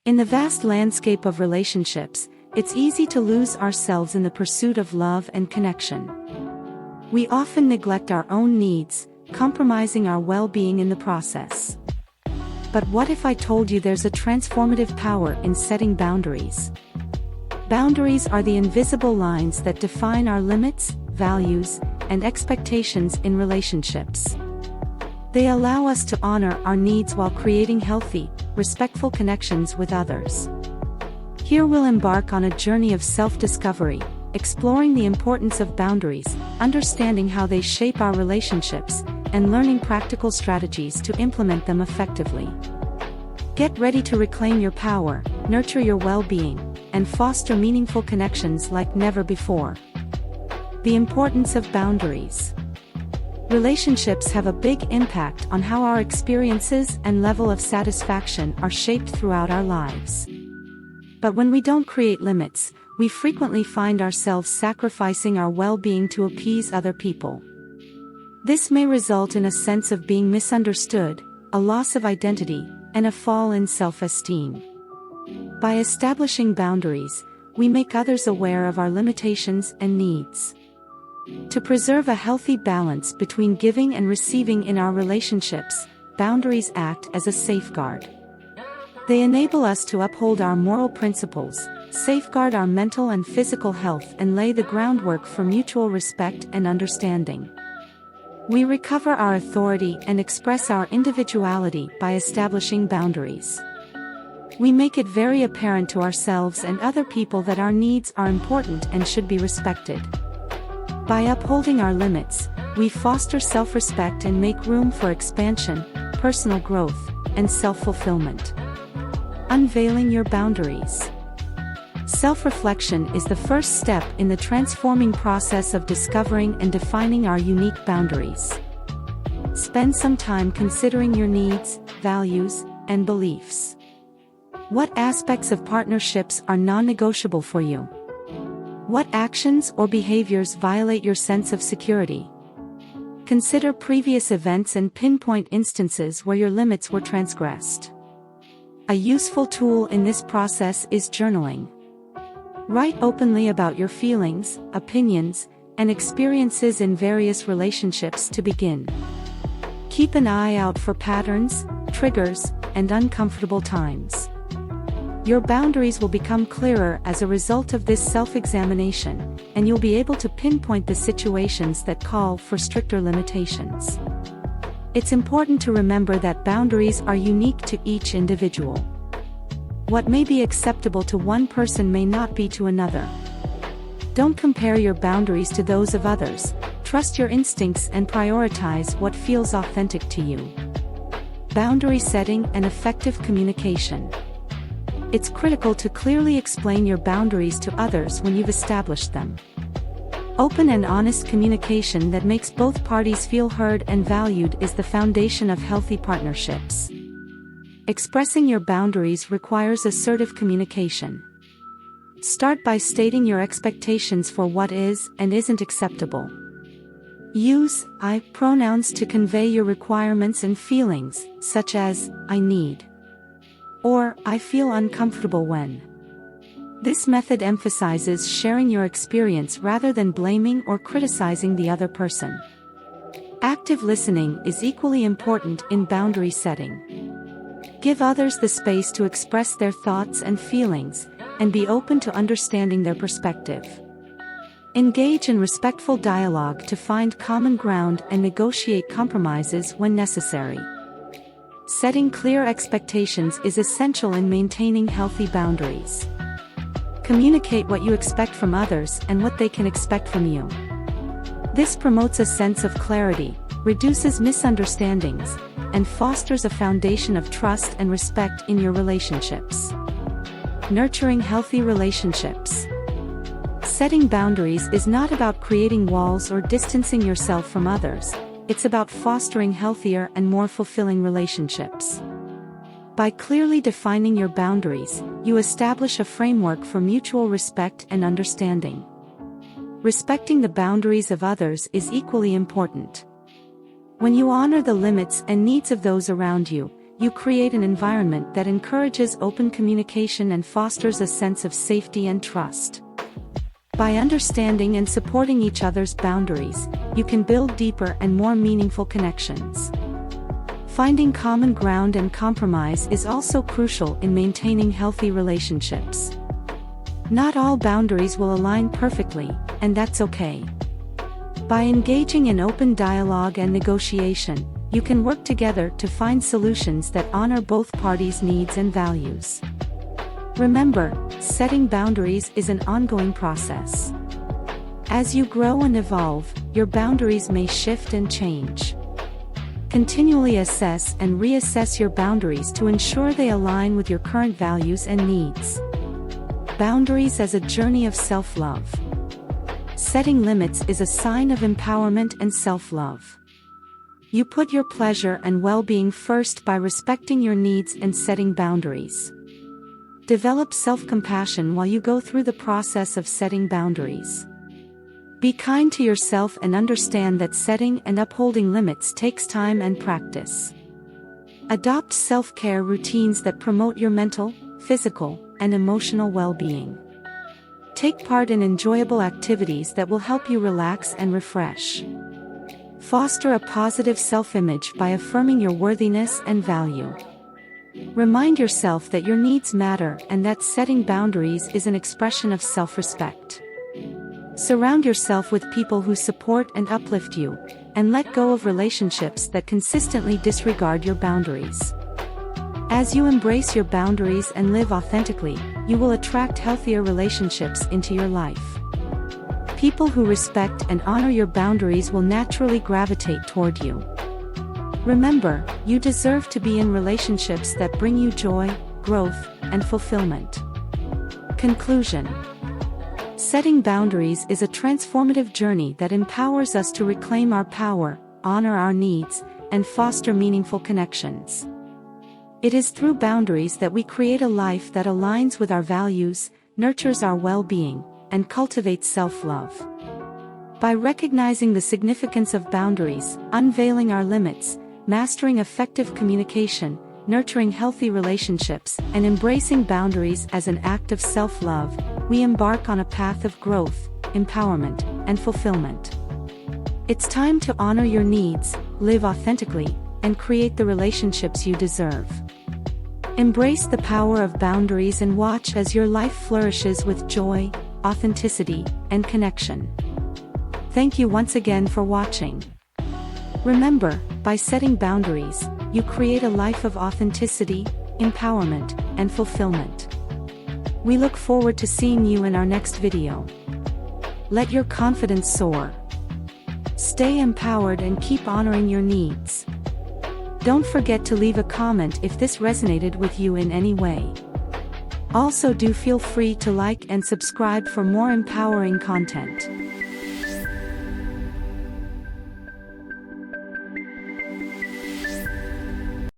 In the vast landscape of relationships, it's easy to lose ourselves in the pursuit of love and connection. We often neglect our own needs, compromising our well-being in the process. But what if I told you there's a transformative power in setting boundaries? Boundaries are the invisible lines that define our limits, values, and expectations in relationships. They allow us to honor our needs while creating healthy, respectful connections with others. Here we'll embark on a journey of self-discovery, exploring the importance of boundaries, understanding how they shape our relationships, and learning practical strategies to implement them effectively. Get ready to reclaim your power, nurture your well-being, and foster meaningful connections like never before. The importance of boundaries. Relationships have a big impact on how our experiences and level of satisfaction are shaped throughout our lives. But when we don't create limits, we frequently find ourselves sacrificing our well-being to appease other people. This may result in a sense of being misunderstood, a loss of identity, and a fall in self-esteem. By establishing boundaries, we make others aware of our limitations and needs. To preserve a healthy balance between giving and receiving in our relationships, boundaries act as a safeguard. They enable us to uphold our moral principles, safeguard our mental and physical health, and lay the groundwork for mutual respect and understanding. We recover our authority and express our individuality by establishing boundaries. We make it very apparent to ourselves and other people that our needs are important and should be respected. By upholding our limits, we foster self-respect and make room for expansion, personal growth, and self-fulfillment. Unveiling your boundaries. Self-reflection is the first step in the transforming process of discovering and defining our unique boundaries. Spend some time considering your needs, values, and beliefs. What aspects of partnerships are non-negotiable for you? What actions or behaviors violate your sense of security? Consider previous events and pinpoint instances where your limits were transgressed. A useful tool in this process is journaling. Write openly about your feelings, opinions, and experiences in various relationships to begin. Keep an eye out for patterns, triggers, and uncomfortable times. Your boundaries will become clearer as a result of this self-examination, and you'll be able to pinpoint the situations that call for stricter limitations. It's important to remember that boundaries are unique to each individual. What may be acceptable to one person may not be to another. Don't compare your boundaries to those of others. Trust your instincts and prioritize what feels authentic to you. Boundary setting and effective communication. It's critical to clearly explain your boundaries to others when you've established them. Open and honest communication that makes both parties feel heard and valued is the foundation of healthy partnerships. Expressing your boundaries requires assertive communication. Start by stating your expectations for what is and isn't acceptable. Use I pronouns to convey your requirements and feelings, such as, I need, or I feel uncomfortable when. This method emphasizes sharing your experience rather than blaming or criticizing the other person. Active listening is equally important in boundary setting. Give others the space to express their thoughts and feelings, and be open to understanding their perspective. Engage in respectful dialogue to find common ground and negotiate compromises when necessary. Setting clear expectations is essential in maintaining healthy boundaries. Communicate what you expect from others and what they can expect from you. This promotes a sense of clarity, reduces misunderstandings, and fosters a foundation of trust and respect in your relationships. Nurturing healthy relationships. Setting boundaries is not about creating walls or distancing yourself from others. It's about fostering healthier and more fulfilling relationships. By clearly defining your boundaries, you establish a framework for mutual respect and understanding. Respecting the boundaries of others is equally important. When you honor the limits and needs of those around you, you create an environment that encourages open communication and fosters a sense of safety and trust. By understanding and supporting each other's boundaries, you can build deeper and more meaningful connections. Finding common ground and compromise is also crucial in maintaining healthy relationships. Not all boundaries will align perfectly, and that's okay. By engaging in open dialogue and negotiation, you can work together to find solutions that honor both parties' needs and values. Remember, setting boundaries is an ongoing process. As you grow and evolve, your boundaries may shift and change. Continually assess and reassess your boundaries to ensure they align with your current values and needs. Boundaries as a journey of self-love. Setting limits is a sign of empowerment and self-love. You put your pleasure and well-being first by respecting your needs and setting boundaries. Develop self-compassion while you go through the process of setting boundaries. Be kind to yourself and understand that setting and upholding limits takes time and practice. Adopt self-care routines that promote your mental, physical, and emotional well-being. Take part in enjoyable activities that will help you relax and refresh. Foster a positive self-image by affirming your worthiness and value. Remind yourself that your needs matter and that setting boundaries is an expression of self-respect. Surround yourself with people who support and uplift you, and let go of relationships that consistently disregard your boundaries. As you embrace your boundaries and live authentically, you will attract healthier relationships into your life. People who respect and honor your boundaries will naturally gravitate toward you. Remember, you deserve to be in relationships that bring you joy, growth, and fulfillment. Conclusion. Setting boundaries is a transformative journey that empowers us to reclaim our power, honor our needs, and foster meaningful connections. It is through boundaries that we create a life that aligns with our values, nurtures our well-being, and cultivates self-love. By recognizing the significance of boundaries, unveiling our limits, mastering effective communication, nurturing healthy relationships, and embracing boundaries as an act of self-love, we embark on a path of growth, empowerment, and fulfillment. It's time to honor your needs, live authentically, and create the relationships you deserve. Embrace the power of boundaries and watch as your life flourishes with joy, authenticity, and connection. Thank you once again for watching. Remember, by setting boundaries, you create a life of authenticity, empowerment, and fulfillment. We look forward to seeing you in our next video. Let your confidence soar. Stay empowered and keep honoring your needs. Don't forget to leave a comment if this resonated with you in any way. Also, do feel free to like and subscribe for more empowering content.